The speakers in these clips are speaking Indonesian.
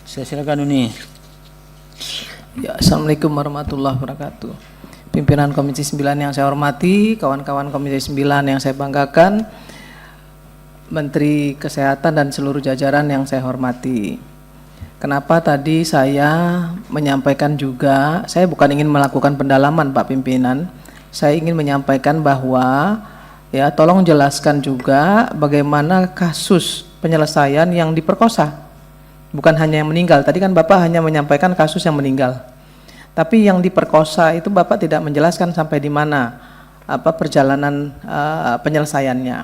Saya silakan Uni. Ya, Assalamualaikum warahmatullahi wabarakatuh. Pimpinan Komisi 9 yang saya hormati, kawan-kawan Komisi 9 yang saya banggakan, Menteri Kesehatan dan seluruh jajaran yang saya hormati. Kenapa tadi saya menyampaikan juga, saya bukan ingin melakukan pendalaman Pak Pimpinan, saya ingin menyampaikan bahwa ya tolong jelaskan juga bagaimana kasus penyelesaian yang diperkosa. Bukan hanya yang meninggal, tadi kan Bapak hanya menyampaikan kasus yang meninggal. Tapi yang diperkosa itu Bapak tidak menjelaskan sampai di mana perjalanan penyelesaiannya.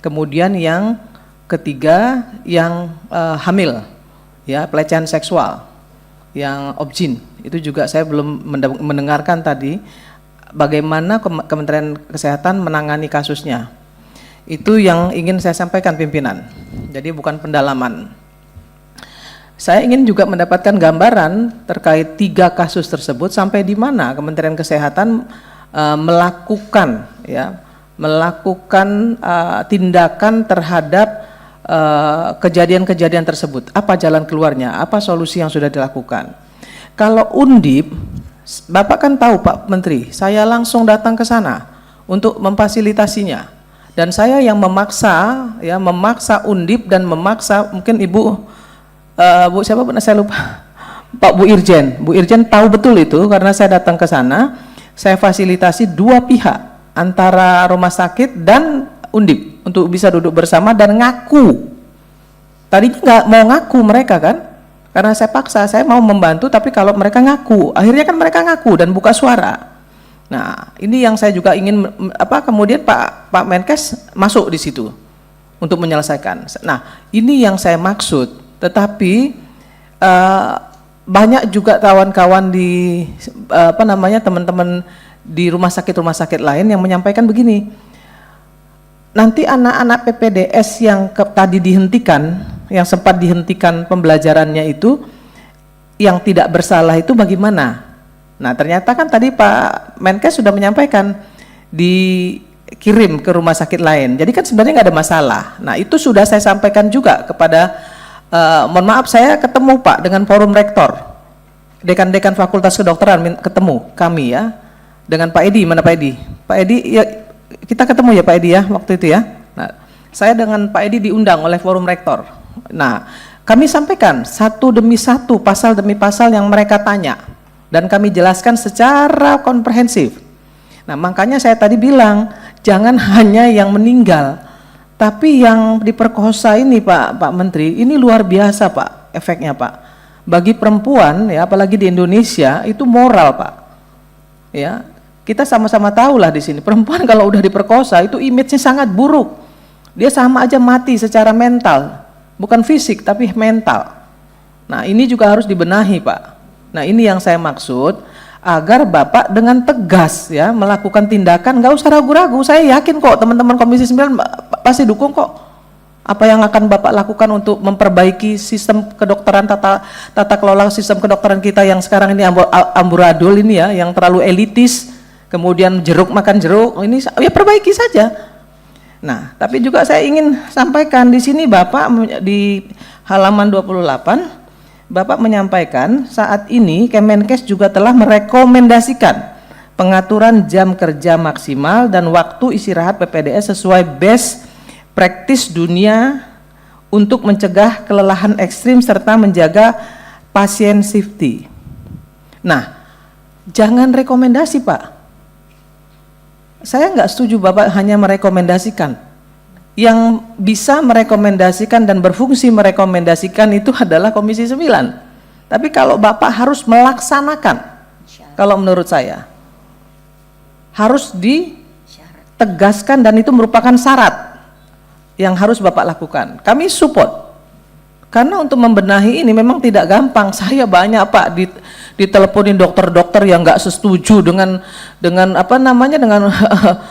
Kemudian yang ketiga yang hamil, ya pelecehan seksual, yang obscene, itu juga saya belum mendengarkan tadi bagaimana Kementerian Kesehatan menangani kasusnya. Itu yang ingin saya sampaikan pimpinan. Jadi bukan pendalaman. Saya ingin juga mendapatkan gambaran terkait 3 kasus tersebut sampai di mana Kementerian Kesehatan melakukan tindakan terhadap kejadian-kejadian tersebut. Apa jalan keluarnya? Apa solusi yang sudah dilakukan? Kalau Undip, Bapak kan tahu Pak Menteri, saya langsung datang ke sana untuk memfasilitasinya. Dan saya yang memaksa Undip dan memaksa mungkin Ibu Bu siapa pun saya lupa, Pak Bu Irjen tahu betul itu karena saya datang ke sana, saya fasilitasi 2 pihak antara rumah sakit dan Undip untuk bisa duduk bersama dan ngaku. Tadinya nggak mau ngaku mereka kan, karena saya paksa, saya mau membantu tapi kalau mereka ngaku, akhirnya kan mereka ngaku dan buka suara. Nah ini yang saya juga ingin kemudian Pak Menkes masuk di situ untuk menyelesaikan. Nah ini yang saya maksud. Tetapi banyak juga kawan-kawan di teman-teman di rumah sakit lain yang menyampaikan begini, nanti anak-anak PPDS yang tadi dihentikan, yang sempat dihentikan pembelajarannya itu, yang tidak bersalah itu bagaimana? Nah ternyata kan tadi Pak Menkes sudah menyampaikan dikirim ke rumah sakit lain, jadi kan sebenarnya nggak ada masalah. Nah itu sudah saya sampaikan juga kepada mohon maaf saya ketemu Pak dengan forum rektor, dekan-dekan fakultas kedokteran ketemu kami ya, dengan Pak Edi, mana Pak Edi? Pak Edi ya kita ketemu ya Pak Edi ya waktu itu ya. Nah, saya dengan Pak Edi diundang oleh forum rektor. Nah, kami sampaikan satu demi satu, pasal demi pasal yang mereka tanya dan kami jelaskan secara komprehensif. Nah, makanya saya tadi bilang jangan hanya yang meninggal, tapi yang diperkosa ini Pak Menteri, ini luar biasa Pak efeknya Pak. Bagi perempuan ya, apalagi di Indonesia itu moral Pak. Ya, kita sama-sama tahu lah di sini perempuan kalau udah diperkosa itu image-nya sangat buruk. Dia sama aja mati secara mental, bukan fisik tapi mental. Nah ini juga harus dibenahi Pak. Nah ini yang saya maksud, agar Bapak dengan tegas ya melakukan tindakan, nggak usah ragu-ragu. Saya yakin kok teman-teman Komisi 9 pasti dukung kok apa yang akan Bapak lakukan untuk memperbaiki sistem kedokteran, tata kelola sistem kedokteran kita yang sekarang ini amburadul ini ya, yang terlalu elitis, kemudian jeruk makan jeruk, ini ya perbaiki saja. Nah tapi juga saya ingin sampaikan di sini Bapak di halaman 28 Bapak menyampaikan saat ini Kemenkes juga telah merekomendasikan pengaturan jam kerja maksimal dan waktu istirahat PPDS sesuai best practice dunia untuk mencegah kelelahan ekstrim serta menjaga pasien safety. Nah, jangan rekomendasi Pak. Saya nggak setuju Bapak hanya merekomendasikan. Yang bisa merekomendasikan dan berfungsi merekomendasikan itu adalah Komisi 9. Tapi kalau Bapak harus melaksanakan, kalau menurut saya harus ditegaskan dan itu merupakan syarat yang harus Bapak lakukan. Kami support. Karena untuk membenahi ini memang tidak gampang. Saya banyak Pak diteleponin dokter-dokter yang nggak setuju dengan dengan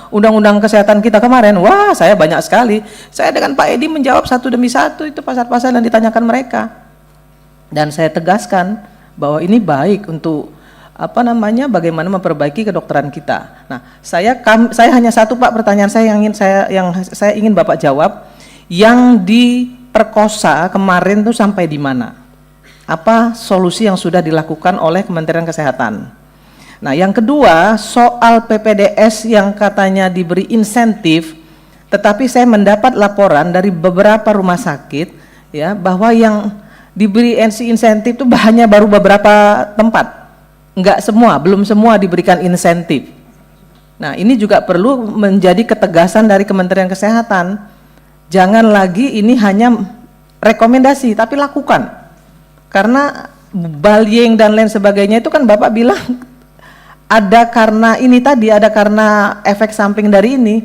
undang-undang kesehatan kita kemarin. Wah, saya banyak sekali. Saya dengan Pak Edi menjawab satu demi satu itu pasal-pasal yang ditanyakan mereka. Dan saya tegaskan bahwa ini baik untuk bagaimana memperbaiki kedokteran kita. Nah, saya hanya satu Pak pertanyaan yang saya ingin Bapak jawab, yang diperkosa kemarin tuh sampai di mana? apa solusi yang sudah dilakukan oleh Kementerian Kesehatan. Nah, yang kedua, soal PPDS yang katanya diberi insentif, tetapi saya mendapat laporan dari beberapa rumah sakit ya bahwa yang diberi insentif itu hanya baru beberapa tempat. Enggak semua, belum semua diberikan insentif. Nah, ini juga perlu menjadi ketegasan dari Kementerian Kesehatan. Jangan lagi ini hanya rekomendasi, tapi lakukan. Karena bullying dan lain sebagainya itu kan Bapak bilang ada karena ini tadi, ada karena efek samping dari ini,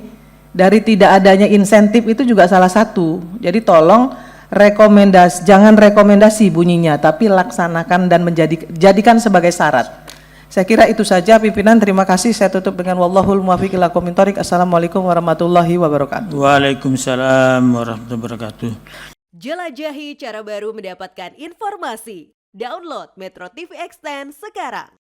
dari tidak adanya insentif itu juga salah satu. Jadi tolong jangan rekomendasi bunyinya, tapi laksanakan dan jadikan sebagai syarat. Saya kira itu saja pimpinan, terima kasih. Saya tutup dengan wallahul muwaffiq ila aqwamit thoriq. Assalamualaikum warahmatullahi wabarakatuh. Waalaikumsalam warahmatullahi wabarakatuh. Jelajahi cara baru mendapatkan informasi. Download Metro TV Extend sekarang.